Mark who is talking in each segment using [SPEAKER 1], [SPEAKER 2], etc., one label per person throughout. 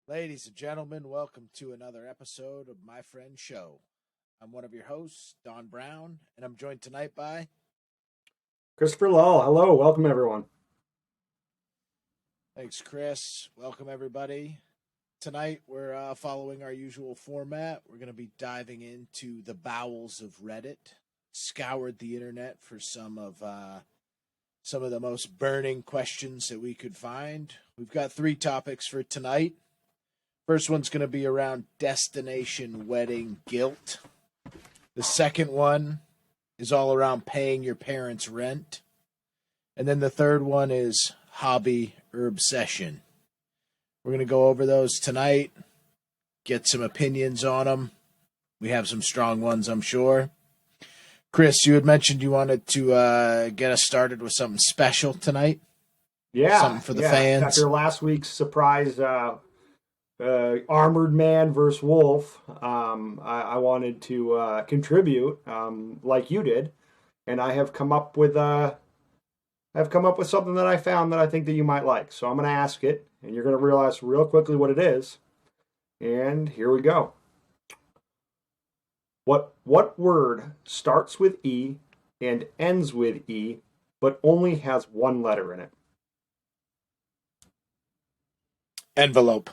[SPEAKER 1] Ladies and gentlemen, welcome to another episode of My Friend Show. I'm one of your hosts, Don Brown, and I'm joined tonight by
[SPEAKER 2] Christopher Lall. Hello, welcome everyone.
[SPEAKER 1] Thanks, Chris. Welcome, everybody. Tonight, we're following our usual format. We're going to be diving into the bowels of Reddit, scoured the internet for some of the most burning questions that we could find. We've got 3 topics for tonight. First one's going to be around destination wedding guilt. The second one is all around paying your parents' rent. And then the third one is hobby or obsession. We're going to go over those tonight, get some opinions on them. We have some strong ones, I'm sure. Chris, you had mentioned you wanted to get us started with something special tonight.
[SPEAKER 2] Yeah.
[SPEAKER 1] Something for the fans.
[SPEAKER 2] After last week's surprise armored man versus wolf, I wanted to contribute like you did, and I have come up with something that I found that I think that you might like. So I'm going to ask it, and you're going to realize real quickly what it is. And here we go. What word starts with E and ends with E, but only has one letter in it?
[SPEAKER 1] Envelope.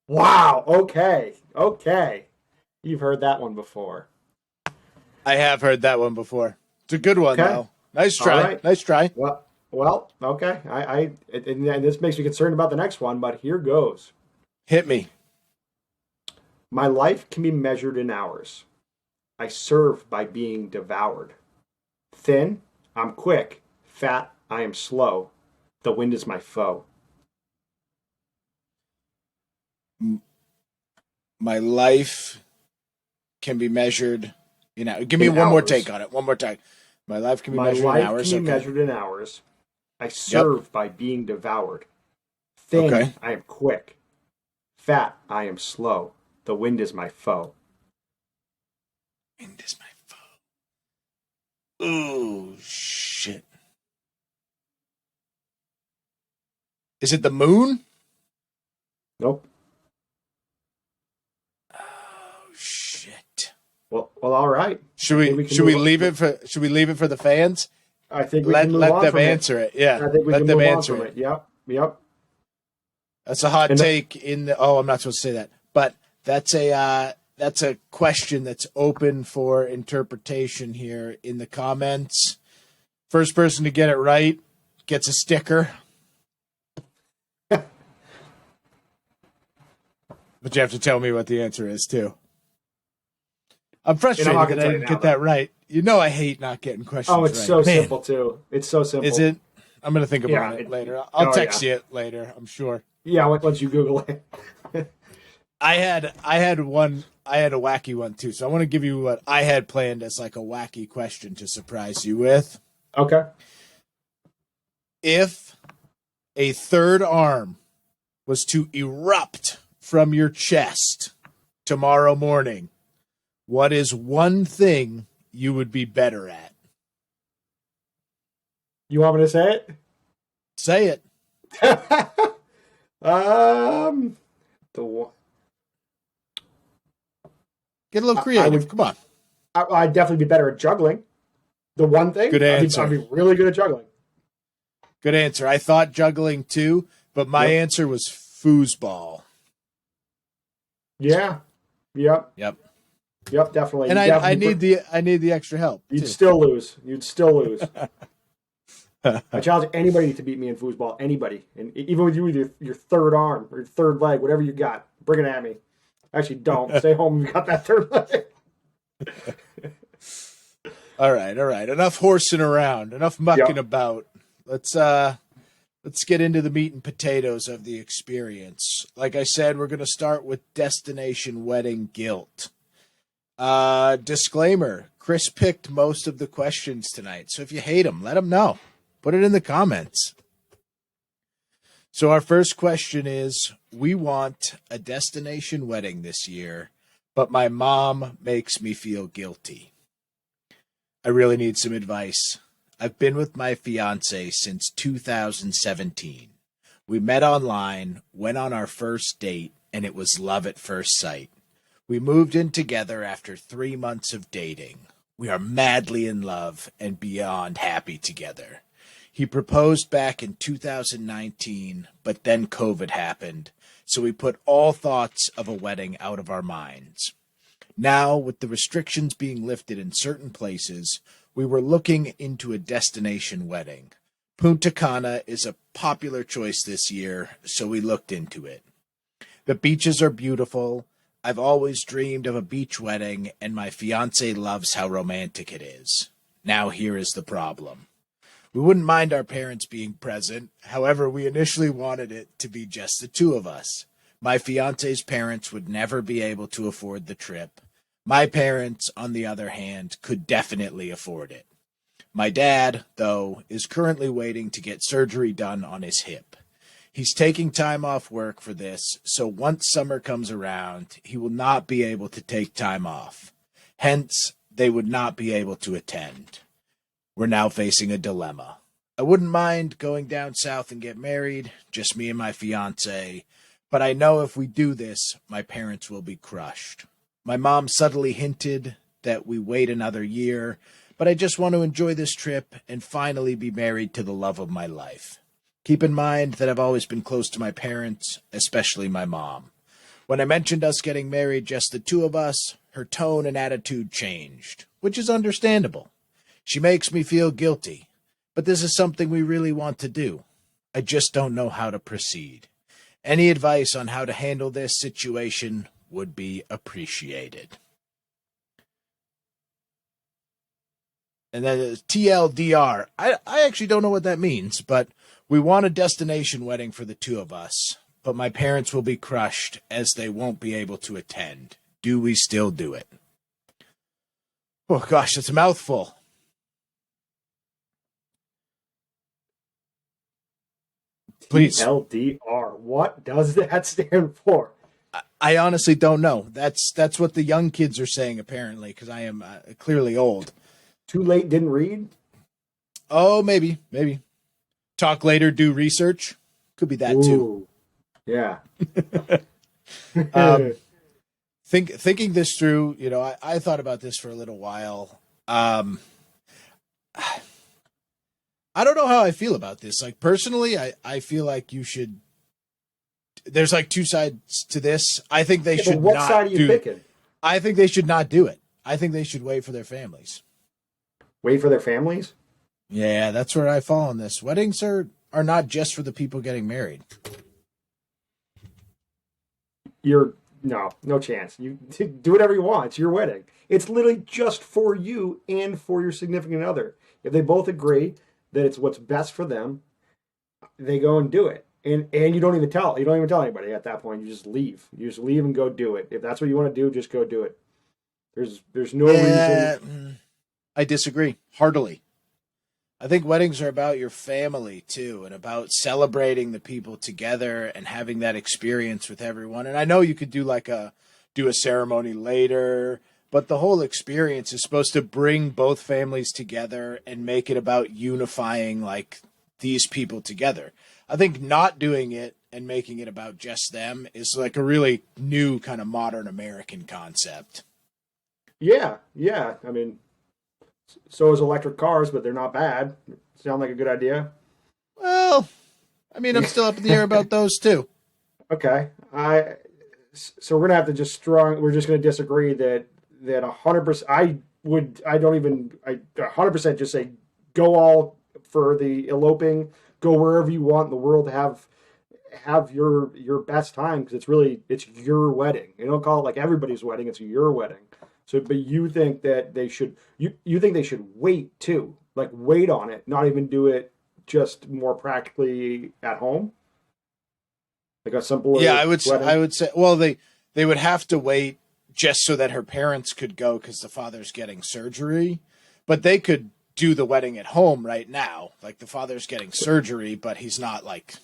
[SPEAKER 2] Wow. Okay. You've heard that one before.
[SPEAKER 1] I have heard that one before. It's a good one,
[SPEAKER 2] Okay.
[SPEAKER 1] though. Nice try.
[SPEAKER 2] Right.
[SPEAKER 1] Nice try.
[SPEAKER 2] Well. Okay. And this makes me concerned about the next one, but here goes.
[SPEAKER 1] Hit me.
[SPEAKER 2] My life can be measured in hours. I serve by being devoured. Thin, I'm quick. Fat, I am slow. The wind is my foe.
[SPEAKER 1] My life can be measured in hours. Give me
[SPEAKER 2] In
[SPEAKER 1] one more
[SPEAKER 2] hours.
[SPEAKER 1] take on it. One more time. My life can be
[SPEAKER 2] My
[SPEAKER 1] measured in
[SPEAKER 2] life
[SPEAKER 1] hours.
[SPEAKER 2] can be
[SPEAKER 1] Okay.
[SPEAKER 2] measured in hours. I serve by being devoured. Thin,
[SPEAKER 1] Okay.
[SPEAKER 2] I am quick. Fat, I am slow. The wind is my foe.
[SPEAKER 1] Wind is my foe. Ooh, shit. Is it the moon?
[SPEAKER 2] Nope.
[SPEAKER 1] Oh shit.
[SPEAKER 2] Well, all right.
[SPEAKER 1] Should
[SPEAKER 2] I think
[SPEAKER 1] we
[SPEAKER 2] can
[SPEAKER 1] should we
[SPEAKER 2] move on.
[SPEAKER 1] leave it for the fans?
[SPEAKER 2] I think we
[SPEAKER 1] Let
[SPEAKER 2] can move
[SPEAKER 1] let
[SPEAKER 2] on
[SPEAKER 1] them
[SPEAKER 2] from it.
[SPEAKER 1] answer it. Yeah.
[SPEAKER 2] I think we
[SPEAKER 1] Let
[SPEAKER 2] can
[SPEAKER 1] them
[SPEAKER 2] move on
[SPEAKER 1] answer
[SPEAKER 2] from
[SPEAKER 1] it.
[SPEAKER 2] it. Yep.
[SPEAKER 1] That's a hot
[SPEAKER 2] And
[SPEAKER 1] take in the I'm not supposed to say that. But that's a question that's open for interpretation here in the comments. First person to get it right gets a sticker. But you have to tell me what the answer is too. I'm frustrated
[SPEAKER 2] not
[SPEAKER 1] that
[SPEAKER 2] gonna
[SPEAKER 1] I
[SPEAKER 2] tell you
[SPEAKER 1] didn't
[SPEAKER 2] now,
[SPEAKER 1] get that right. You know I hate not getting questions
[SPEAKER 2] Oh, it's
[SPEAKER 1] right.
[SPEAKER 2] so
[SPEAKER 1] Man,
[SPEAKER 2] simple too. It's so simple.
[SPEAKER 1] is it? I'm going to think about
[SPEAKER 2] Yeah,
[SPEAKER 1] it later. I'll text you it later, I'm sure.
[SPEAKER 2] Yeah, once you Google it.
[SPEAKER 1] I had a wacky one too. So I want to give you what I had planned as like a wacky question to surprise you with.
[SPEAKER 2] Okay.
[SPEAKER 1] If a third arm was to erupt from your chest tomorrow morning, what is one thing you would be better at?
[SPEAKER 2] You want me to say it?
[SPEAKER 1] Say it.
[SPEAKER 2] The one.
[SPEAKER 1] Get a little creative. Come on.
[SPEAKER 2] I'd definitely be better at juggling. The one thing.
[SPEAKER 1] Good answer.
[SPEAKER 2] I'd be really good at juggling.
[SPEAKER 1] Good answer. I thought juggling too, but my answer was foosball.
[SPEAKER 2] Yeah. Yep.
[SPEAKER 1] Yep.
[SPEAKER 2] Definitely.
[SPEAKER 1] And
[SPEAKER 2] You
[SPEAKER 1] I need the extra help.
[SPEAKER 2] You'd
[SPEAKER 1] too.
[SPEAKER 2] still lose. I challenge anybody to beat me in foosball. Anybody, and even with you with your third arm or your third leg, whatever you got, bring it at me. Actually, don't stay home. If you got that third leg.
[SPEAKER 1] All right. Enough horsing around. Enough mucking about. Let's get into the meat and potatoes of the experience. Like I said, we're going to start with destination wedding guilt. Disclaimer: Chris picked most of the questions tonight, so if you hate him, let him know. Put it in the comments. So our first question is, we want a destination wedding this year, but my mom makes me feel guilty. I really need some advice. I've been with my fiance since 2017. We met online, went on our first date, and it was love at first sight. We moved in together after 3 months of dating. We are madly in love and beyond happy together. He proposed back in 2019, but then COVID happened, so we put all thoughts of a wedding out of our minds. Now, with the restrictions being lifted in certain places, we were looking into a destination wedding. Punta Cana is a popular choice this year, so we looked into it. The beaches are beautiful. I've always dreamed of a beach wedding, and my fiancé loves how romantic it is. Now here is the problem. We wouldn't mind our parents being present. However, we initially wanted it to be just the two of us. My fiancé's parents would never be able to afford the trip. My parents, on the other hand, could definitely afford it. My dad, though, is currently waiting to get surgery done on his hip. He's taking time off work for this, so once summer comes around, he will not be able to take time off. Hence, they would not be able to attend. We're now facing a dilemma. I wouldn't mind going down south and get married, just me and my fiancé, but I know if we do this, my parents will be crushed. My mom subtly hinted that we wait another year, but I just want to enjoy this trip and finally be married to the love of my life. Keep in mind that I've always been close to my parents, especially my mom. When I mentioned us getting married, just the two of us, her tone and attitude changed, which is understandable. She makes me feel guilty, but this is something we really want to do. I just don't know how to proceed. Any advice on how to handle this situation would be appreciated. And then TLDR. I actually don't know what that means, but we want a destination wedding for the two of us, but my parents will be crushed as they won't be able to attend. Do we still do it? Oh gosh, it's a mouthful. Please.
[SPEAKER 2] TLDR. What does that stand for?
[SPEAKER 1] I honestly don't know. That's what the young kids are saying, apparently, because I am clearly old.
[SPEAKER 2] Too late, didn't read?
[SPEAKER 1] Oh, maybe. Talk later, do research. Could be that too.
[SPEAKER 2] Yeah.
[SPEAKER 1] Thinking this through, I thought about this for a little while. I don't know how I feel about this. Like, personally, I feel like you should. There's like two sides to this. I think they should
[SPEAKER 2] what
[SPEAKER 1] not
[SPEAKER 2] side are you picking?
[SPEAKER 1] I think they should not do it. I think they should wait for their families.
[SPEAKER 2] Wait for their families?
[SPEAKER 1] Yeah, that's where I fall on this. Weddings are not just for the people getting married.
[SPEAKER 2] No chance. You do whatever you want. It's your wedding. It's literally just for you and for your significant other. If they both agree that it's what's best for them, they go and do it. And you don't even tell anybody at that point. You just leave. You just leave and go do it. If that's what you want to do, just go do it. There's no reason.
[SPEAKER 1] I disagree heartily. I think weddings are about your family too, and about celebrating the people together and having that experience with everyone. And I know you could do a ceremony later, but the whole experience is supposed to bring both families together and make it about unifying like these people together. I think not doing it and making it about just them is like a really new kind of modern American concept.
[SPEAKER 2] Yeah. I mean, so is electric cars, but they're not bad. Sound like a good idea?
[SPEAKER 1] Well, I mean, I'm still up in the air about those too.
[SPEAKER 2] Okay. So we're gonna have to we're just gonna disagree that 100%. I 100% just say go all for the eloping. Go wherever you want in the world to have your best time, because it's your wedding. You don't call it like everybody's wedding. It's your wedding. So, but you think that you think they should wait too, like wait on it, not even do it just more practically at home, like a simpler.
[SPEAKER 1] Yeah,
[SPEAKER 2] wedding?
[SPEAKER 1] I would say. Well, they would have to wait just so that her parents could go because the father's getting surgery, but they could do the wedding at home right now. Like the father's getting surgery, but he's not like,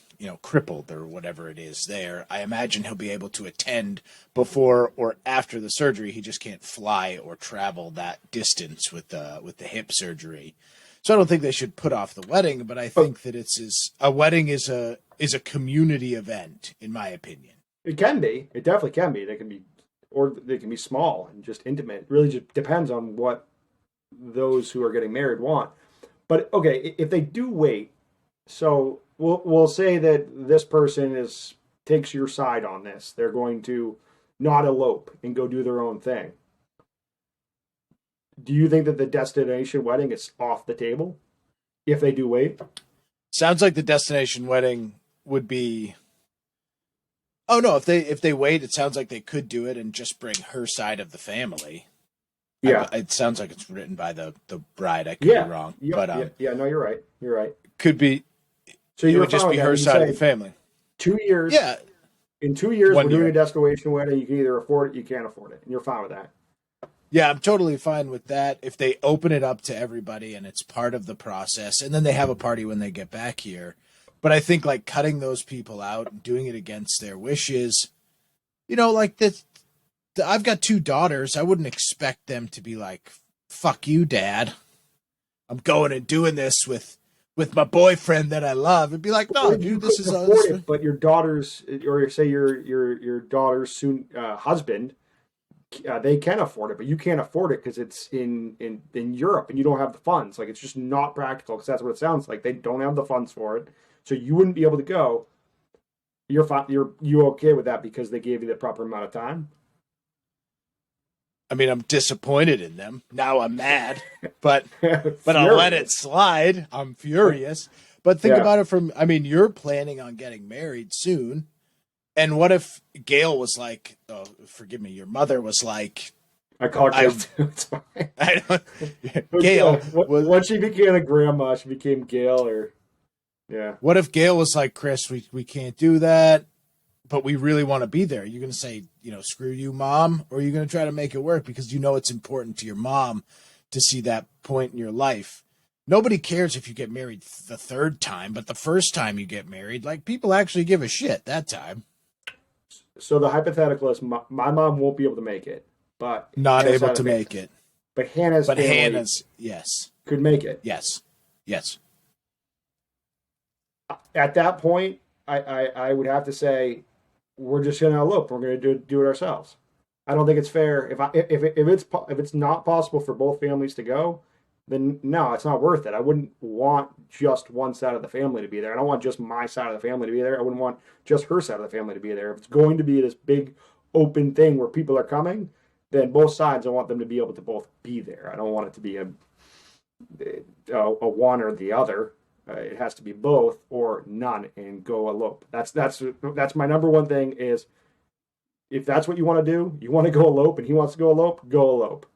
[SPEAKER 1] crippled or whatever it is there. I imagine he'll be able to attend before or after the surgery. He just can't fly or travel that distance with the hip surgery. So I don't think they should put off the wedding, but I think that a wedding is a community event, in my opinion.
[SPEAKER 2] It can be. It definitely can be. They can be, or they can be small and just intimate. It really just depends on what those who are getting married want. But okay, if they do wait, so we'll say that this person is takes your side on this. They're going to not elope and go do their own thing. Do you think that the destination wedding is off the table if they do wait?
[SPEAKER 1] Sounds like the destination wedding would be. Oh no, if they wait, it sounds like they could do it and just bring her side of the family.
[SPEAKER 2] Yeah.
[SPEAKER 1] It sounds like it's written by the bride. I could
[SPEAKER 2] Yeah.
[SPEAKER 1] be wrong,
[SPEAKER 2] Yep,
[SPEAKER 1] but
[SPEAKER 2] yeah. No, you're right. You're right.
[SPEAKER 1] could be.
[SPEAKER 2] So
[SPEAKER 1] It
[SPEAKER 2] you're
[SPEAKER 1] would just
[SPEAKER 2] fine
[SPEAKER 1] be
[SPEAKER 2] with that.
[SPEAKER 1] her
[SPEAKER 2] You
[SPEAKER 1] side of the
[SPEAKER 2] say
[SPEAKER 1] family.
[SPEAKER 2] 2 years.
[SPEAKER 1] Yeah,
[SPEAKER 2] In 2 years,
[SPEAKER 1] One
[SPEAKER 2] we're doing
[SPEAKER 1] year.
[SPEAKER 2] a destination wedding. You can either afford it, you can't afford it, and you're fine with that.
[SPEAKER 1] yeah, I'm totally fine with that. If they open it up to everybody and it's part of the process, and then they have a party when they get back here. But I think like cutting those people out and doing it against their wishes, like that. I've got two daughters. I wouldn't expect them to be like, "Fuck you, Dad. I'm going and doing this with my boyfriend that I love." It'd be like, "No,
[SPEAKER 2] Or you
[SPEAKER 1] dude, this
[SPEAKER 2] couldn't
[SPEAKER 1] is
[SPEAKER 2] afford it, but your daughter's, or say your daughter's soon husband, they can afford it, but you can't afford it because it's in Europe and you don't have the funds. Like it's just not practical because that's what it sounds like. They don't have the funds for it, so you wouldn't be able to go. You're fine. You okay with that because they gave you the proper amount of time?
[SPEAKER 1] I mean, I'm disappointed in them. Now I'm mad, but I'll
[SPEAKER 2] Furious.
[SPEAKER 1] let it slide. I'm furious. But think
[SPEAKER 2] Yeah.
[SPEAKER 1] about it you're planning on getting married soon. And what if Gail was like, oh, forgive me, your mother was like,
[SPEAKER 2] I call her
[SPEAKER 1] I-
[SPEAKER 2] Gail too. It's fine.
[SPEAKER 1] I don't,
[SPEAKER 2] But,
[SPEAKER 1] Gail was,
[SPEAKER 2] once she became a grandma, she became Gail, or yeah.
[SPEAKER 1] what if Gail was like, Chris, we can't do that, but we really want to be there? You're going to say, screw you, mom, or are you going to try to make it work because it's important to your mom to see that point in your life? Nobody cares if you get married the third time, but the first time you get married, like people actually give a shit that time.
[SPEAKER 2] So the hypothetical is my mom won't be able to make it, but
[SPEAKER 1] Not
[SPEAKER 2] Hannah's
[SPEAKER 1] able
[SPEAKER 2] side
[SPEAKER 1] to
[SPEAKER 2] of it-
[SPEAKER 1] make it.
[SPEAKER 2] But Hannah's
[SPEAKER 1] But
[SPEAKER 2] family
[SPEAKER 1] Hannah's, yes,
[SPEAKER 2] could make it.
[SPEAKER 1] yes, yes.
[SPEAKER 2] At that point, I would have to say we're just going to elope. We're going to do it ourselves. I don't think it's fair if it's not possible for both families to go, then no, it's not worth it. I wouldn't want just one side of the family to be there. I don't want just my side of the family to be there. I wouldn't want just her side of the family to be there. If it's going to be this big open thing where people are coming, then both sides, I want them to be able to both be there. I don't want it to be a one or the other. It has to be both or none and go elope. That's my number one thing is if that's what you want to do, you want to go elope and he wants to go elope.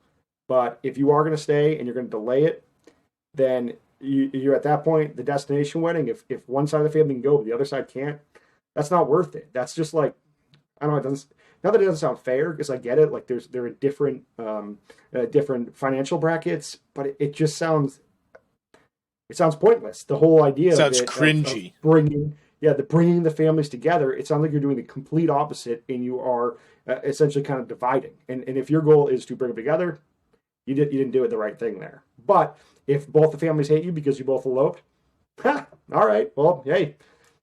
[SPEAKER 2] But if you are going to stay and you're going to delay it, then you're at that point, the destination wedding, if one side of the family can go, but the other side can't, that's not worth it. That's just like, I don't know, it doesn't, not that it doesn't sound fair, because I get it, like there are different financial brackets, but it just sounds, it sounds pointless. The whole idea
[SPEAKER 1] Sounds
[SPEAKER 2] of
[SPEAKER 1] cringy.
[SPEAKER 2] Of bringing the families together, it sounds like you're doing the complete opposite, and you are essentially kind of dividing. And if your goal is to bring them together, you didn't do it the right thing there. But if both the families hate you because you both eloped, all right, well, hey,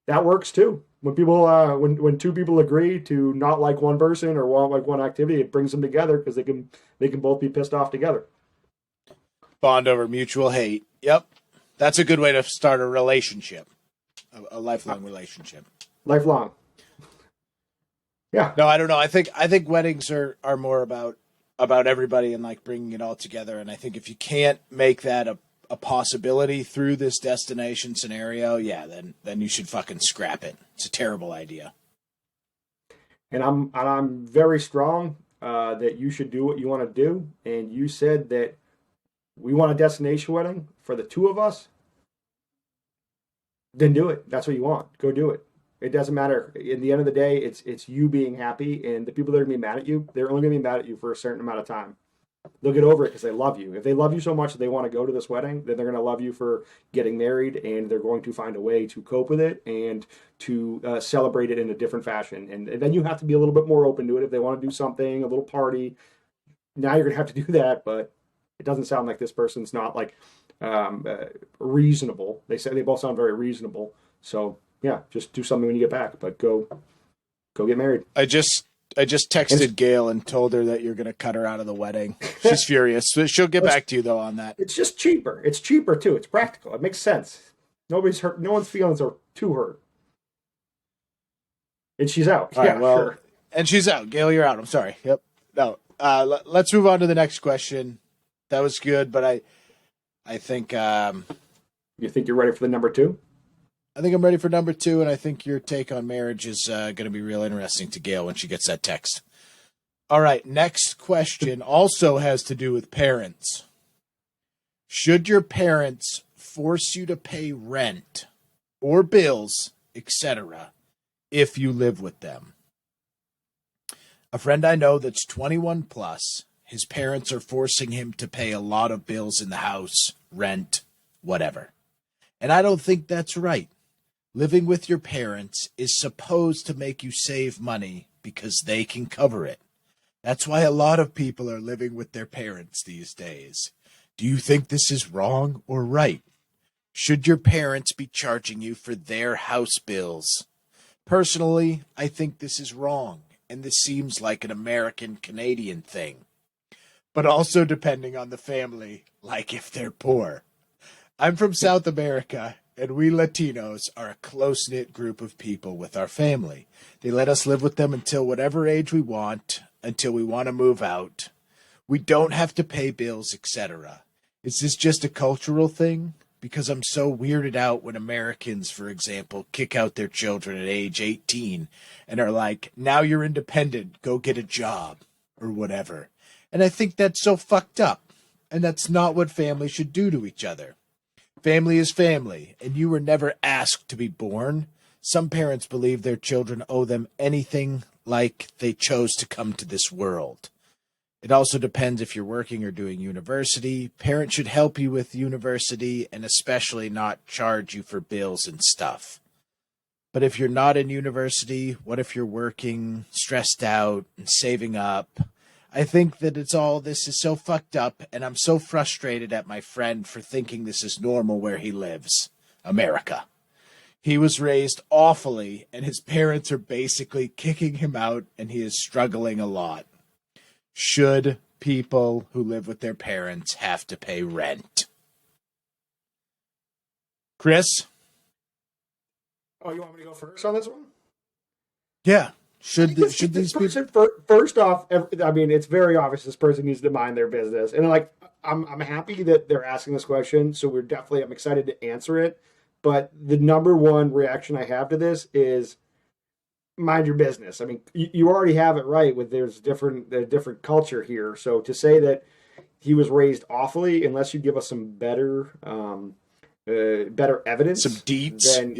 [SPEAKER 2] that works too. When people when two people agree to not like one person or want like one activity, it brings them together because they can both be pissed off together.
[SPEAKER 1] Bond over mutual hate. Yep. That's a good way to start a relationship, a lifelong relationship.
[SPEAKER 2] Lifelong. Yeah.
[SPEAKER 1] No, I don't know. I think weddings are more about everybody and like bringing it all together. And I think if you can't make that a possibility through this destination scenario, yeah, then you should fucking scrap it. It's a terrible idea.
[SPEAKER 2] And I'm very strong that you should do what you want to do. And you said that we want a destination wedding for the two of us. Then do it. That's what you want. Go do it. It doesn't matter. In the end of the day, it's you being happy, and the people that are going to be mad at you, they're only going to be mad at you for a certain amount of time. They'll get over it because they love you. If they love you so much that they want to go to this wedding, then they're going to love you for getting married, and they're going to find a way to cope with it and to celebrate it in a different fashion. And then you have to be a little bit more open to it. If they want to do something, a little party, now you're going to have to do that. But it doesn't sound like this person's not like reasonable. They both sound very reasonable. So yeah, just do something when you get back, but go Go get married.
[SPEAKER 1] I just texted Gail and told her that you're going to cut her out of the wedding. She's furious. So she'll get back to you though on that.
[SPEAKER 2] It's just cheaper. It's cheaper too. It's practical. It makes sense. Nobody's hurt. No one's feelings are too hurt. And she's out.
[SPEAKER 1] All
[SPEAKER 2] yeah,
[SPEAKER 1] right, well,
[SPEAKER 2] sure.
[SPEAKER 1] And she's out. Gail, you're out. I'm sorry. Yep. No. Let's move on to the next question. That was good, but I think
[SPEAKER 2] You think you're ready for the number 2?
[SPEAKER 1] I think I'm ready for number 2, and I think your take on marriage is going to be real interesting to Gail when she gets that text. All right, next question also has to do with parents. Should your parents force you to pay rent or bills, etc., if you live with them? A friend I know that's 21 plus, his parents are forcing him to pay a lot of bills in the house, rent, whatever. And I don't think that's right. Living with your parents is supposed to make you save money because they can cover it. That's why a lot of people are living with their parents these days. Do you think this is wrong or right? Should your parents be charging you for their house bills? Personally, I think this is wrong, and this seems like an American-Canadian thing. But also depending on the family, like if they're poor. I'm from South America, and we Latinos are a close-knit group of people with our family. They let us live with them until whatever age we want, until we want to move out. We don't have to pay bills, etc. Is this just a cultural thing? Because I'm so weirded out when Americans, for example, kick out their children at age 18 and are like, now you're independent, go get a job, or whatever. And I think that's so fucked up. And that's not what family should do to each other. Family is family, and you were never asked to be born. Some parents believe their children owe them anything like they chose to come to this world. It also depends if you're working or doing university. Parents should help you with university and especially not charge you for bills and stuff. But if you're not in university, what if you're working, stressed out, and saving up? I think that this is so fucked up, and I'm so frustrated at my friend for thinking this is normal where he lives. America. He was raised awfully, and his parents are basically kicking him out, and he is struggling a lot. Should people who live with their parents have to pay rent? Chris?
[SPEAKER 2] Oh, you want me to go first on this one?
[SPEAKER 1] Yeah. Should these people?
[SPEAKER 2] First off, I mean, it's very obvious this person needs to mind their business, and like, I'm happy that they're asking this question. So I'm excited to answer it. But the number one reaction I have to this is mind your business. I mean, you already have it right with there's different culture here. So to say that he was raised awfully, unless you give us some better evidence,
[SPEAKER 1] Some deets,
[SPEAKER 2] then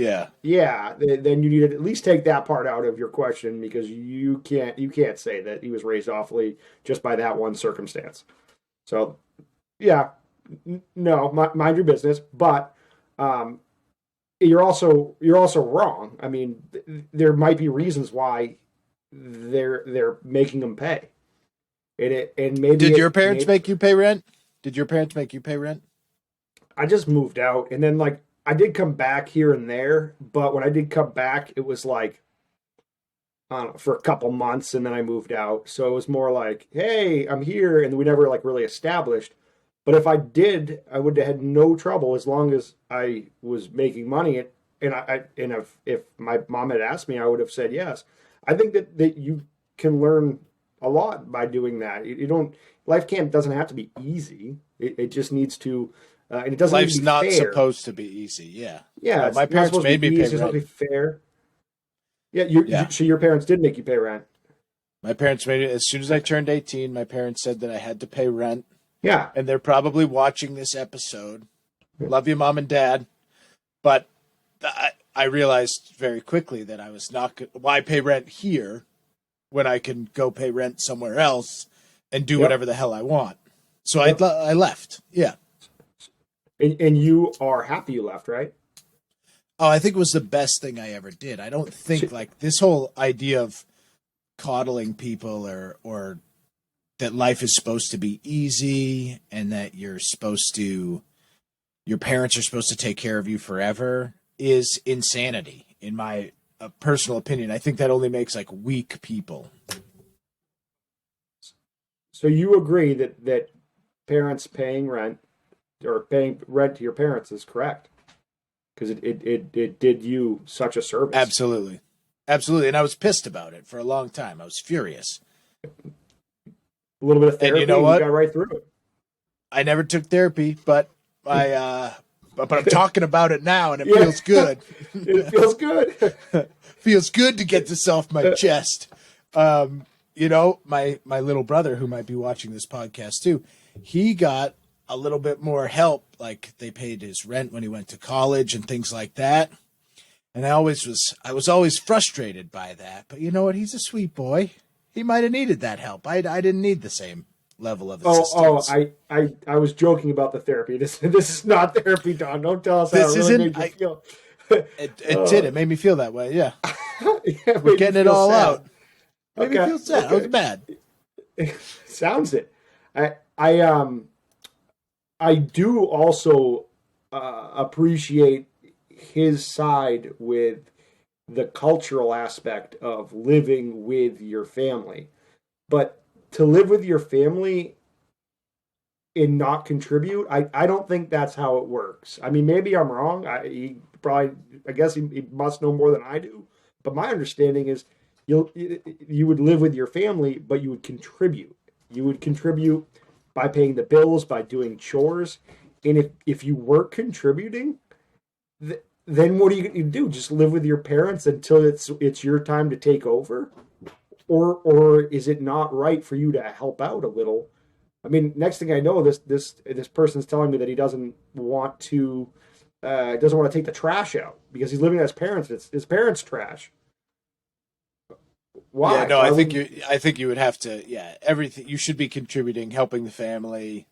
[SPEAKER 2] then you need to at least take that part out of your question, because you can't say that he was raised awfully just by that one circumstance. So no, mind your business. But you're also wrong. I mean, there might be reasons why they're making them pay. And maybe
[SPEAKER 1] did your parents make you pay rent? Did your parents make you pay rent?
[SPEAKER 2] I just moved out, and then like I did come back here and there, but when I did come back, it was like, I don't know, for a couple months, and then I moved out. So it was more like, hey, I'm here, and we never like really established. But if I did, I would have had no trouble as long as I was making money. And if my mom had asked me, I would have said yes. I think that you can learn a lot by doing that. You don't. Doesn't have to be easy. It just needs to. And it doesn't.
[SPEAKER 1] Life's
[SPEAKER 2] need to be
[SPEAKER 1] not
[SPEAKER 2] fair.
[SPEAKER 1] supposed to be easy. Yeah.
[SPEAKER 2] Yeah.
[SPEAKER 1] My parents made me pay
[SPEAKER 2] rent. It's not
[SPEAKER 1] rent.
[SPEAKER 2] to be fair. Yeah. So your parents did make you pay rent.
[SPEAKER 1] My parents made it as soon as I turned 18. My parents said that I had to pay rent.
[SPEAKER 2] Yeah.
[SPEAKER 1] And they're probably watching this episode. Love you, Mom and Dad. But I realized very quickly that I was not. Why pay rent here when I can go pay rent somewhere else and do whatever the hell I want? So I left. Yeah.
[SPEAKER 2] And you are happy you left, right?
[SPEAKER 1] Oh, I think it was the best thing I ever did. I don't think like this whole idea of coddling people or that life is supposed to be easy and that your parents are supposed to take care of you forever is insanity in my a personal opinion. I think that only makes like weak people.
[SPEAKER 2] So you agree that parents paying rent or paying rent to your parents is correct because it did you such a service.
[SPEAKER 1] Absolutely. Absolutely. And I was pissed about it for a long time. I was furious.
[SPEAKER 2] A little bit of therapy,
[SPEAKER 1] and you know what?
[SPEAKER 2] You got right through it.
[SPEAKER 1] I never took therapy, but but I'm talking about it now, and it feels good.
[SPEAKER 2] It feels good.
[SPEAKER 1] Feels good to get this off my chest. You know, my little brother, who might be watching this podcast too, he got a little bit more help. Like they paid his rent when he went to college and things like that. And I was always frustrated by that. But you know what? He's a sweet boy. He might have needed that help. I didn't need the same level of assistance.
[SPEAKER 2] I was joking about the therapy. This is not therapy, Don. Don't tell us how it really made you feel.
[SPEAKER 1] It did. It made me feel that way. Yeah.
[SPEAKER 2] Yeah,
[SPEAKER 1] We're getting it all
[SPEAKER 2] sad.
[SPEAKER 1] out. Made me feel sad. I was bad.
[SPEAKER 2] Sounds it. I do also appreciate his side with the cultural aspect of living with your family. But to live with your family and not contribute, I don't think that's how it works. I mean, maybe I'm wrong. I guess he must know more than I do. But my understanding is you would live with your family, but you would contribute. You would contribute by paying the bills, by doing chores. And if you weren't contributing, then what are you going to do? Just live with your parents until it's your time to take over? Or is it not right for you to help out a little? I mean, next thing I know, this person's telling me that he doesn't want to take the trash out because he's living with his parents. It's his parents' trash. Why?
[SPEAKER 1] Yeah, no, I think you would have to. Yeah, everything you should be contributing, helping the family.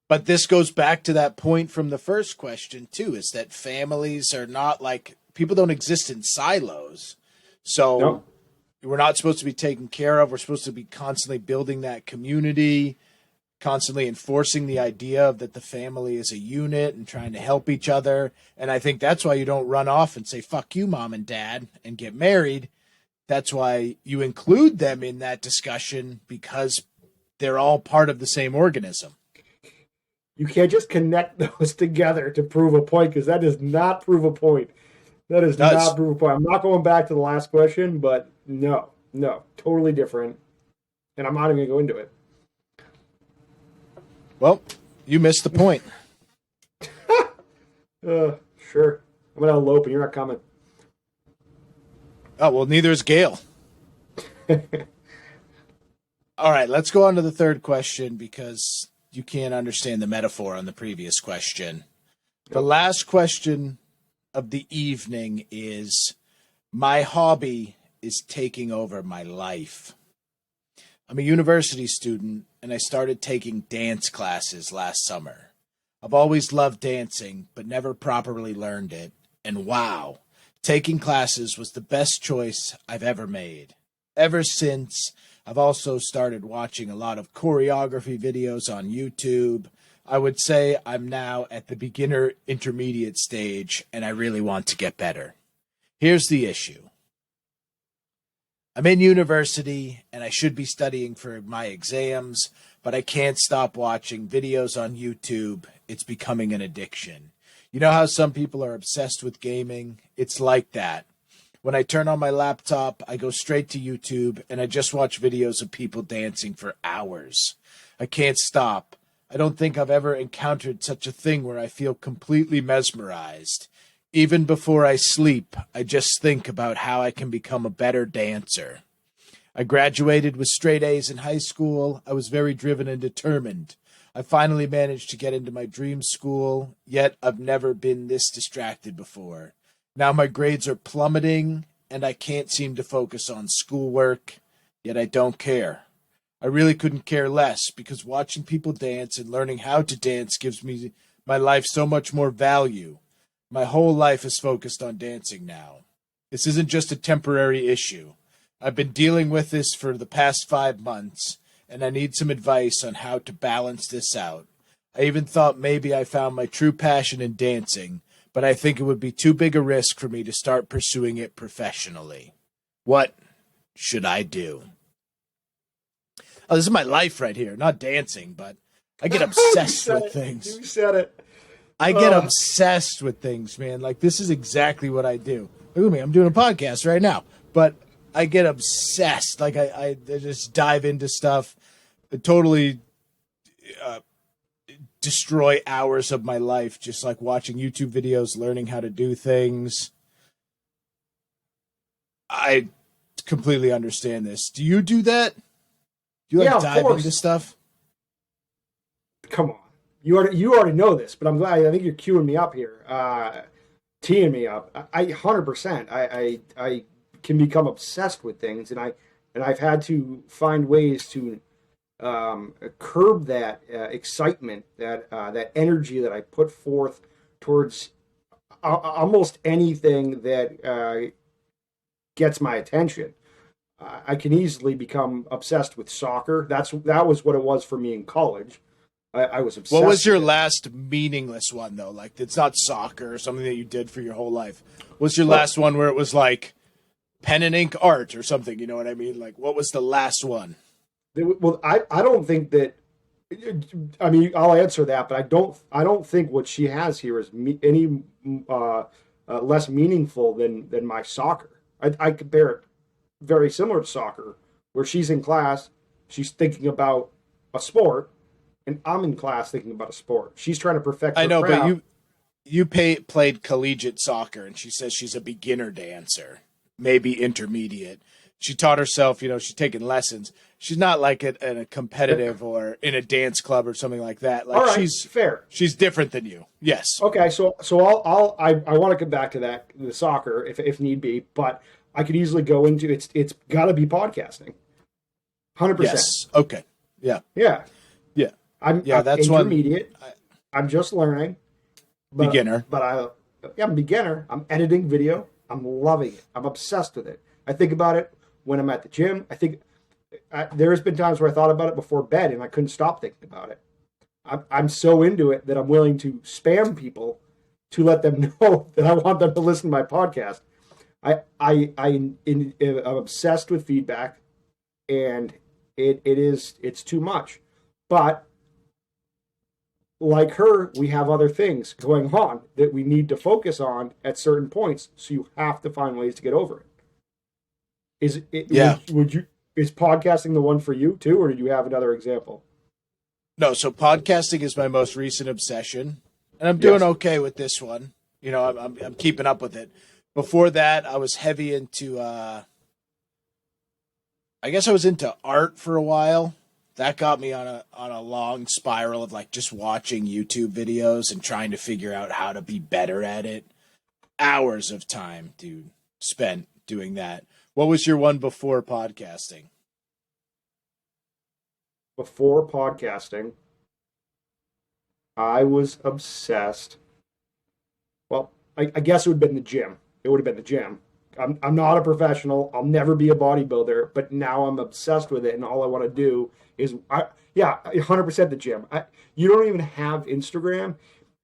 [SPEAKER 1] But this goes back to that point from the first question too: is that families are not like people don't exist in silos. So
[SPEAKER 2] no.
[SPEAKER 1] We're not supposed to be taken care of. We're supposed to be constantly building that community, constantly enforcing the idea of that the family is a unit and trying to help each other. And I think that's why you don't run off and say, fuck you, mom and dad, and get married. That's why you include them in that discussion because they're all part of the same organism.
[SPEAKER 2] You can't just connect those together to prove a point because that does not prove a point. That is not prove a point. I'm not going back to the last question, but no, totally different. And I'm not even going to go into it.
[SPEAKER 1] Well, you missed the point.
[SPEAKER 2] Sure. I'm going to elope and you're not coming.
[SPEAKER 1] Oh, well, neither is Gail. All right, let's go on to the third question because you can't understand the metaphor on the previous question. The last question of the evening is, my hobby is taking over my life. I'm a university student, and I started taking dance classes last summer. I've always loved dancing, but never properly learned it. And wow, taking classes was the best choice I've ever made. Ever since, I've also started watching a lot of choreography videos on YouTube. I would say I'm now at the beginner intermediate stage, and I really want to get better. Here's the issue. I'm in university, and I should be studying for my exams, but I can't stop watching videos on YouTube. It's becoming an addiction. You know how some people are obsessed with gaming? It's like that. When I turn on my laptop, I go straight to YouTube, and I just watch videos of people dancing for hours. I can't stop. I don't think I've ever encountered such a thing where I feel completely mesmerized. Even before I sleep, I just think about how I can become a better dancer. I graduated with straight A's in high school. I was very driven and determined. I finally managed to get into my dream school, yet I've never been this distracted before. Now my grades are plummeting, and I can't seem to focus on schoolwork, yet I don't care. I really couldn't care less because watching people dance and learning how to dance gives me my life so much more value. My whole life is focused on dancing now. This isn't just a temporary issue. I've been dealing with this for the past 5 months, and I need some advice on how to balance this out. I even thought maybe I found my true passion in dancing, but I think it would be too big a risk for me to start pursuing it professionally. What should I do? Oh, this is my life right here. Not dancing, but I get obsessed with things.
[SPEAKER 2] You said it.
[SPEAKER 1] I get obsessed with things, man. Like, this is exactly what I do. Look at me. I'm doing a podcast right now, but I get obsessed. Like, I just dive into stuff, totally destroy hours of my life just like watching YouTube videos, learning how to do things. I completely understand this. Do you do that? Do you dive into stuff?
[SPEAKER 2] Come on. You already know this, but I'm glad. I think you're queuing me up here, teeing me up. I 100%. I can become obsessed with things, and I've had to find ways to curb that excitement, that energy that I put forth towards almost anything that gets my attention. I can easily become obsessed with soccer. That was what it was for me in college. I was obsessed.
[SPEAKER 1] What was your last meaningless one, though? Like, it's not soccer or something that you did for your whole life. What's your last one where it was like pen and ink art or something? You know what I mean? Like, what was the last one?
[SPEAKER 2] Well, I don't think that. I mean, I'll answer that, but I don't think what she has here is any less meaningful than my soccer. I compare it very similar to soccer, where she's in class, she's thinking about a sport, and I'm in class thinking about a sport. She's trying to perfect her craft.
[SPEAKER 1] But you played collegiate soccer, and she says she's a beginner dancer, maybe intermediate. She taught herself, she's taking lessons. She's not like in a competitive or in a dance club or something like that. Like,
[SPEAKER 2] all right,
[SPEAKER 1] she's
[SPEAKER 2] fair.
[SPEAKER 1] She's different than you. Yes.
[SPEAKER 2] Okay, so I want to come back to that, the soccer, if need be, but I could easily go into it's got to be podcasting. 100%.
[SPEAKER 1] Yes. Okay. Yeah.
[SPEAKER 2] Yeah.
[SPEAKER 1] Yeah.
[SPEAKER 2] I'm
[SPEAKER 1] that's
[SPEAKER 2] intermediate. I'm just learning.
[SPEAKER 1] Beginner.
[SPEAKER 2] But I'm a beginner. I'm editing video. I'm loving it. I'm obsessed with it. I think about it when I'm at the gym. There's been times where I thought about it before bed and I couldn't stop thinking about it. I'm so into it that I'm willing to spam people to let them know that I want them to listen to my podcast. I'm obsessed with feedback, and it's too much. But like her, we have other things going on that we need to focus on at certain points. So you have to find ways to get over it. Is podcasting the one for you too, or did you have another example?
[SPEAKER 1] No, so podcasting is my most recent obsession, and I'm doing okay with this one. I'm keeping up with it. Before that, I was heavy into, I guess I was into art for a while. That got me on a long spiral of like just watching YouTube videos and trying to figure out how to be better at it. Hours of time, dude, spent doing that. What was your one before podcasting?
[SPEAKER 2] Before podcasting, I was obsessed. Well, I guess it would have been the gym. It would have been the gym. I'm not a professional. I'll never be a bodybuilder, but now I'm obsessed with it, and all I want to do is, 100% the gym. You don't even have Instagram,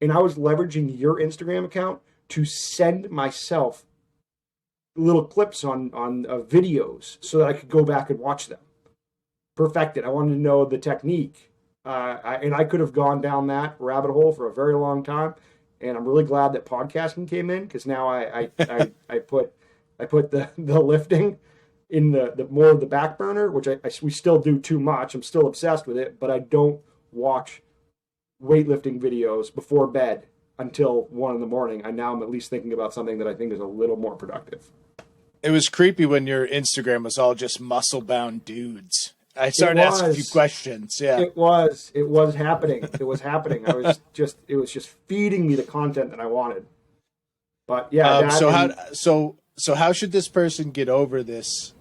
[SPEAKER 2] and I was leveraging your Instagram account to send myself little clips on videos so that I could go back and watch them. Perfect it. I wanted to know the technique, and I could have gone down that rabbit hole for a very long time. And I'm really glad that podcasting came in, because now I put the lifting in the more of the back burner, which we still do too much. I'm still obsessed with it, but I don't watch weightlifting videos before bed until 1 a.m. And now I'm at least thinking about something that I think is a little more productive.
[SPEAKER 1] It was creepy when your Instagram was all just muscle-bound dudes. I started asking a few questions. Yeah,
[SPEAKER 2] it was happening. It was happening. It was just feeding me the content that I wanted. But yeah.
[SPEAKER 1] So how should this person get over this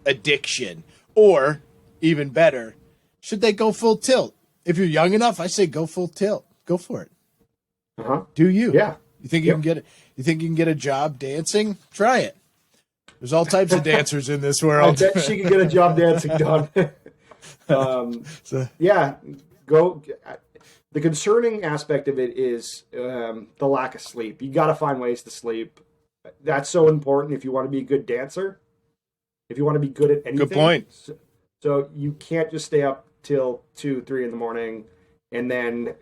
[SPEAKER 1] addiction? Or even better, should they go full tilt? If you're young enough, I say go full tilt. Go for it. Do you?
[SPEAKER 2] Yeah.
[SPEAKER 1] You think you can get it? You think you can get a job dancing? Try it. There's all types of dancers in this world.
[SPEAKER 2] I bet she can get a job dancing done. Yeah, go. The concerning aspect of it is the lack of sleep. You got to find ways to sleep. That's so important if you want to be a good dancer, if you want to be good at anything.
[SPEAKER 1] Good point.
[SPEAKER 2] So you can't just stay up till 2, 3 in the morning, and then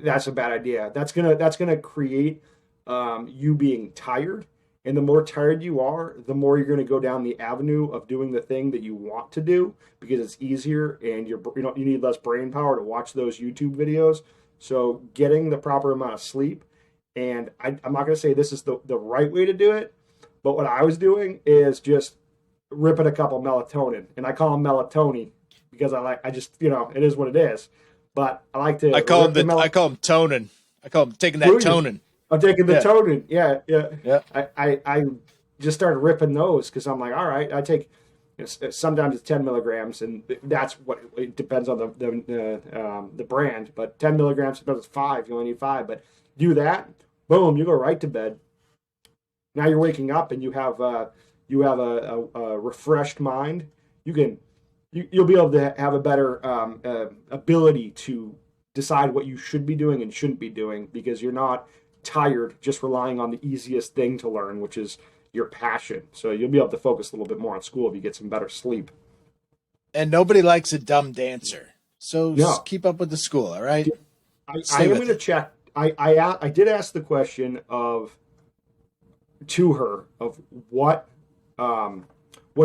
[SPEAKER 2] that's a bad idea. That's gonna create you being tired, and the more tired you are, the more you're gonna go down the avenue of doing the thing that you want to do because it's easier, and you need less brain power to watch those YouTube videos. So getting the proper amount of sleep, and I'm not gonna say this is the right way to do it, but what I was doing is just ripping a couple melatonin, and I call them melatonin because I just it is what it is. But I like to.
[SPEAKER 1] I call him tonin. I call him taking that tonin.
[SPEAKER 2] I'm taking the tonin. Yeah.
[SPEAKER 1] Yeah.
[SPEAKER 2] I just started ripping those because I'm like, all right, I take. Sometimes it's 10 milligrams, and that's what it depends on the brand. But 10 milligrams, sometimes it's 5. You only need 5, but do that. Boom, you go right to bed. Now you're waking up, and you have a refreshed mind. You'll be able to have a better ability to decide what you should be doing and shouldn't be doing because you're not tired just relying on the easiest thing to learn, which is your passion. So you'll be able to focus a little bit more on school if you get some better sleep.
[SPEAKER 1] And nobody likes a dumb dancer. So
[SPEAKER 2] No.
[SPEAKER 1] keep up with the school, all right?
[SPEAKER 2] I am going to check. I did ask the question to her of what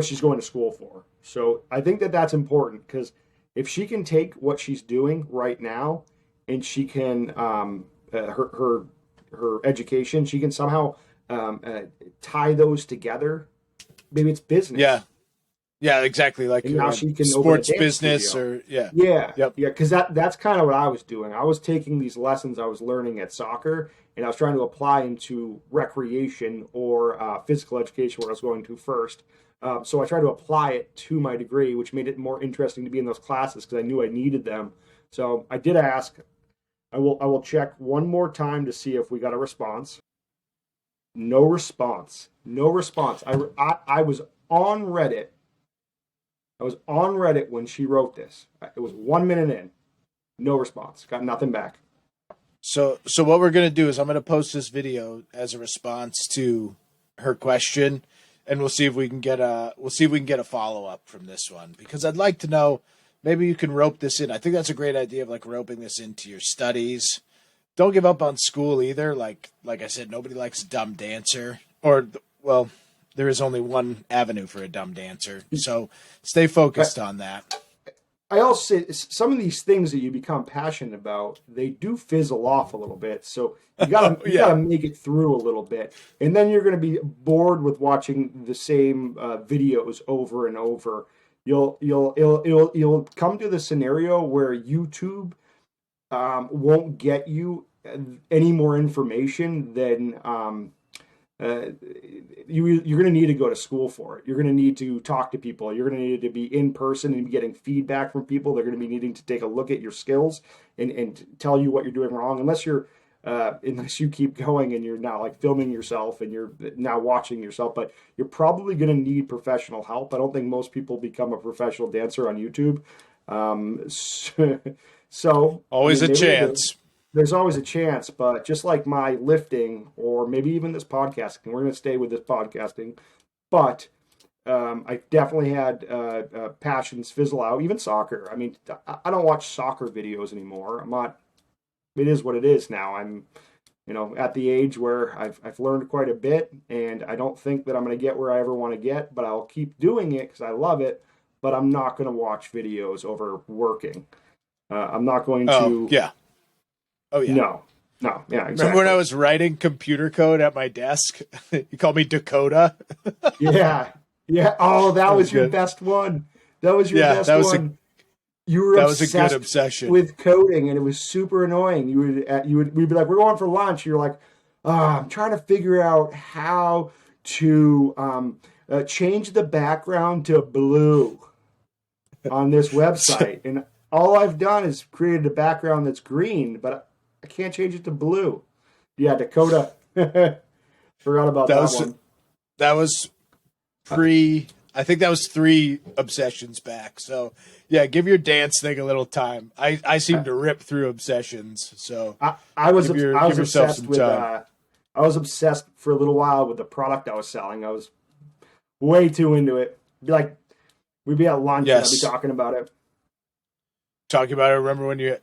[SPEAKER 2] she's going to school for. So I think that's important because if she can take what she's doing right now and she can her education, she can somehow tie those together. Maybe it's business.
[SPEAKER 1] Yeah, exactly. Like
[SPEAKER 2] now she can
[SPEAKER 1] sports business
[SPEAKER 2] studio.
[SPEAKER 1] Yeah.
[SPEAKER 2] Because that's kind of what I was doing. I was taking these lessons I was learning at soccer, and I was trying to apply into recreation or physical education, where I was going to first. So I tried to apply it to my degree, which made it more interesting to be in those classes because I knew I needed them. So I did ask. I will check one more time to see if we got a response. No response. I was on Reddit. I was on Reddit when she wrote this. It was 1 minute in. No response. Got nothing back.
[SPEAKER 1] So what we're going to do is I'm going to post this video as a response to her question, and we'll see if we can get a follow up from this one, because I'd like to know, maybe you can rope this in. I think that's a great idea of like roping this into your studies. Don't give up on school either. Like I said, nobody likes a dumb dancer, well, there is only one avenue for a dumb dancer. So stay focused on that.
[SPEAKER 2] I also say some of these things that you become passionate about, they do fizzle off a little bit. So you gotta make it through a little bit, and then you're going to be bored with watching the same videos over and over. You'll come to the scenario where YouTube won't get you any more information than you're going to need to go to school for it. You're going to need to talk to people. You're going to need to be in person and be getting feedback from people. They're going to be needing to take a look at your skills and tell you what you're doing wrong. Unless you keep going and you're now like filming yourself and you're now watching yourself, but you're probably going to need professional help. I don't think most people become a professional dancer on YouTube. So
[SPEAKER 1] always a chance.
[SPEAKER 2] There's always a chance, but just like my lifting or maybe even this podcasting, we're going to stay with this podcasting, but I definitely had passions fizzle out, even soccer. I mean, I don't watch soccer videos anymore. I'm not, it is what it is now. I'm, at the age where I've learned quite a bit, and I don't think that I'm going to get where I ever want to get, but I'll keep doing it because I love it, but I'm not going to watch videos over working. I'm not going to...
[SPEAKER 1] Oh, yeah.
[SPEAKER 2] No. Yeah, exactly.
[SPEAKER 1] Remember when I was writing computer code at my desk? You called me Dakota?
[SPEAKER 2] Yeah. Oh, that was your best one. That was your best one. That was a good obsession with coding, and it was super annoying. We'd be like, we're going for lunch. You're like, I'm trying to figure out how to change the background to blue on this website. And all I've done is created a background that's green, but I can't change it to blue. Yeah, Dakota. Forgot about that one.
[SPEAKER 1] That was pre I think that was 3 obsessions back. So, yeah, give your dance thing a little time. I seem to rip through obsessions. So
[SPEAKER 2] I was
[SPEAKER 1] give yourself
[SPEAKER 2] obsessed
[SPEAKER 1] some
[SPEAKER 2] with
[SPEAKER 1] time.
[SPEAKER 2] I was obsessed for a little while with the product I was selling. I was way too into it. Like we'd be at lunch and I'd be
[SPEAKER 1] Yes.
[SPEAKER 2] talking about it.
[SPEAKER 1] Talking about it. Remember when you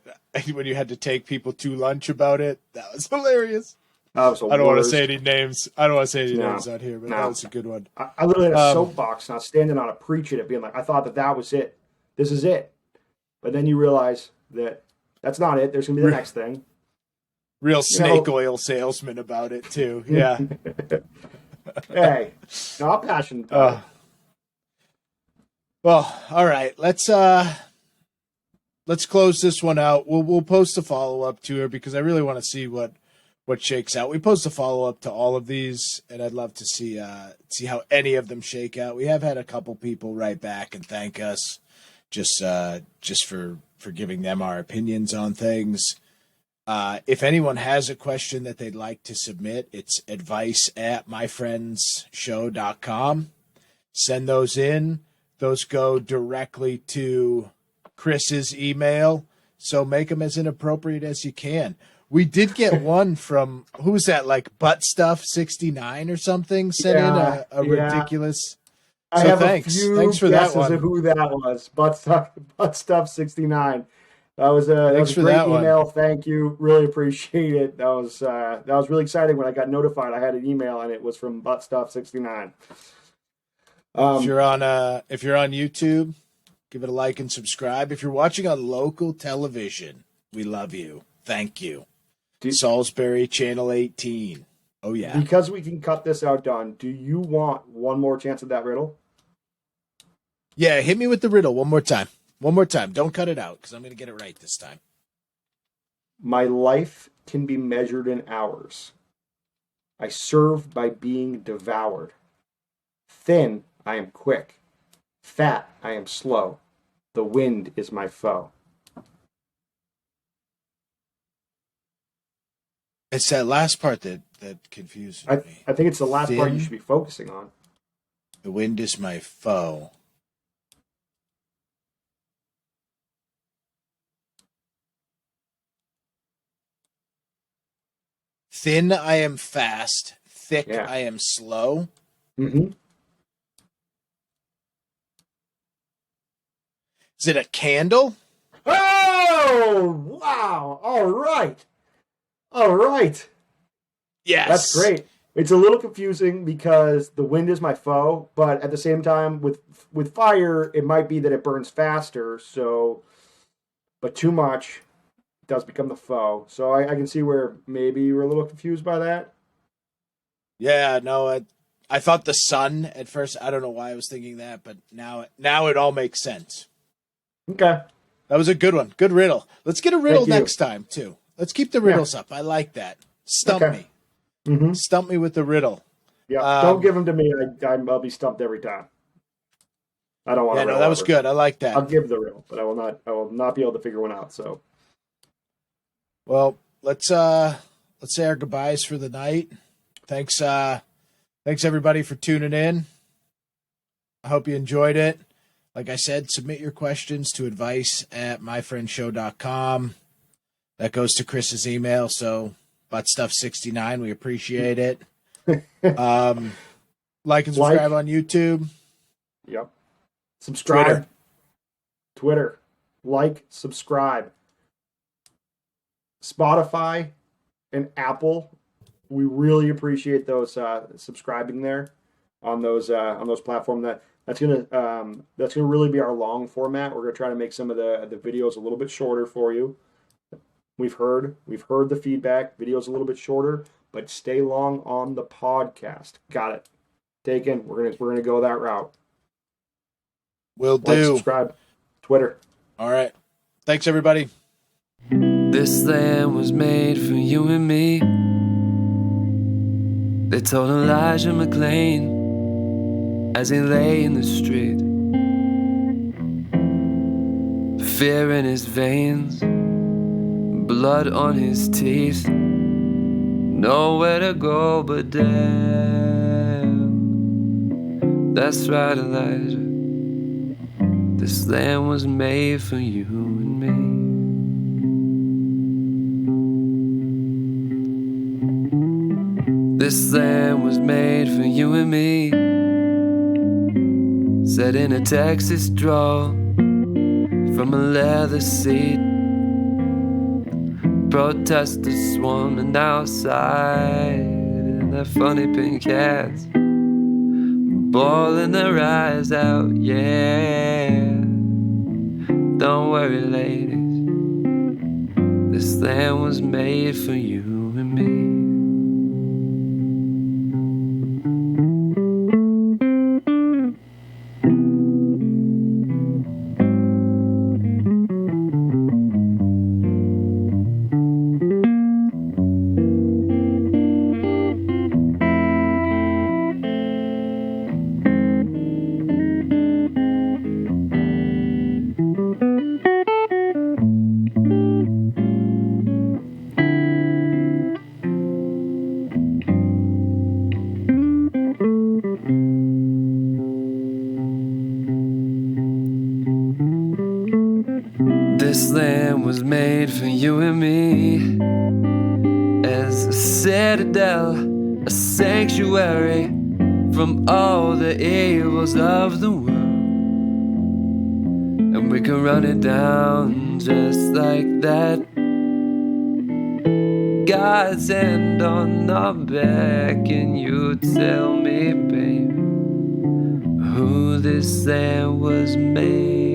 [SPEAKER 1] had to take people to lunch about it? That was hilarious.
[SPEAKER 2] That was the
[SPEAKER 1] I don't want to
[SPEAKER 2] worst.
[SPEAKER 1] say any names. I don't want to say any
[SPEAKER 2] No,
[SPEAKER 1] names out here, but that
[SPEAKER 2] no.
[SPEAKER 1] was a good one.
[SPEAKER 2] I literally had a
[SPEAKER 1] Um,
[SPEAKER 2] soapbox and I was standing on it preaching it, being like, I thought that was it. This is it. But then you realize that that's not it. There's gonna be the next thing.
[SPEAKER 1] Real snake oil salesman about it too. Yeah.
[SPEAKER 2] Hey, no, I'm passionate about it.
[SPEAKER 1] Well, all right. Let's close this one out. We'll post a follow up to her because I really want to see what shakes out. We post a follow up to all of these, and I'd love to see how any of them shake out. We have had a couple people write back and thank us just for giving them our opinions on things. If anyone has a question that they'd like to submit, it's advice@myfriendsshow.com. Send those in. Those go directly to Chris's email. So make them as inappropriate as you can. We did get one from, who was that, like Buttstuff69 or something, sent in a ridiculous.
[SPEAKER 2] I
[SPEAKER 1] so
[SPEAKER 2] have
[SPEAKER 1] thanks.
[SPEAKER 2] a few
[SPEAKER 1] Thanks for that one.
[SPEAKER 2] of who that was. Buttstuff69. That was a great email. Thank you. Really appreciate it. That was really exciting when I got notified. I had an email and it was from Buttstuff69.
[SPEAKER 1] If you're on YouTube, give it a like and subscribe. If you're watching on local television, we love you. Thank you. Salisbury Channel 18. Oh yeah.
[SPEAKER 2] Because we can cut this out, Don, do you want one more chance at that riddle?
[SPEAKER 1] Yeah, hit me with the riddle one more time. One more time. Don't cut it out because I'm going to get it right this time.
[SPEAKER 2] My life can be measured in hours. I serve by being devoured. Thin, I am quick. Fat, I am slow. The wind is my foe.
[SPEAKER 1] It's that last part that confuses me.
[SPEAKER 2] I think it's the last part you should be focusing on.
[SPEAKER 1] The wind is my foe. Thin, I am fast. Thick, I am slow.
[SPEAKER 2] Mm-hmm.
[SPEAKER 1] Is it a candle?
[SPEAKER 2] Oh, wow. All right.
[SPEAKER 1] Yes.
[SPEAKER 2] That's great. It's a little confusing because the wind is my foe, but at the same time, with fire, it might be that it burns faster. So, but too much does become the foe. So I can see where maybe you were a little confused by that.
[SPEAKER 1] Yeah, no, I thought the sun at first. I don't know why I was thinking that, but now it all makes sense.
[SPEAKER 2] Okay.
[SPEAKER 1] That was a good one. Good riddle. Let's get a riddle next time, too. Let's keep the riddles up. I like that. Stump me.
[SPEAKER 2] Mm-hmm.
[SPEAKER 1] Stump me with the riddle.
[SPEAKER 2] Yeah, don't give them to me. I'll be stumped every time. I don't want to.
[SPEAKER 1] Yeah, no, that was good. I like that.
[SPEAKER 2] I'll give the riddle, but I will not be able to figure one out. So,
[SPEAKER 1] well, let's say our goodbyes for the night. Thanks everybody for tuning in. I hope you enjoyed it. Like I said, submit your questions to advice@myfriendshow.com. That goes to Chris's email. So, Buttstuff69, we appreciate it. Like and subscribe on YouTube.
[SPEAKER 2] Yep. Subscribe. Twitter. Like, subscribe. Spotify and Apple. We really appreciate those subscribing there on those platforms. That's gonna really be our long format. We're gonna try to make some of the videos a little bit shorter for you. We've heard the feedback. Videos a little bit shorter, but stay long on the podcast. Got it. Taken. We're gonna go that route.
[SPEAKER 1] Will do.
[SPEAKER 2] Subscribe. Twitter.
[SPEAKER 1] All right. Thanks, everybody.
[SPEAKER 3] This land was made for you and me. They told Elijah McClain as he lay in the street, fear in his veins, blood on his teeth, nowhere to go but down. That's right, Elijah. This land was made for you and me. This land was made for you and me. Set in a Texas draw from a leather seat. Protesters swarming outside in their funny pink hats, bawling their eyes out, yeah. Don't worry, ladies, this land was made for you and me. This land was made for you and me, as a citadel, a sanctuary from all the evils of the world. And we can run it down just like that. God's hand on our back, and you tell me, baby, who this land was made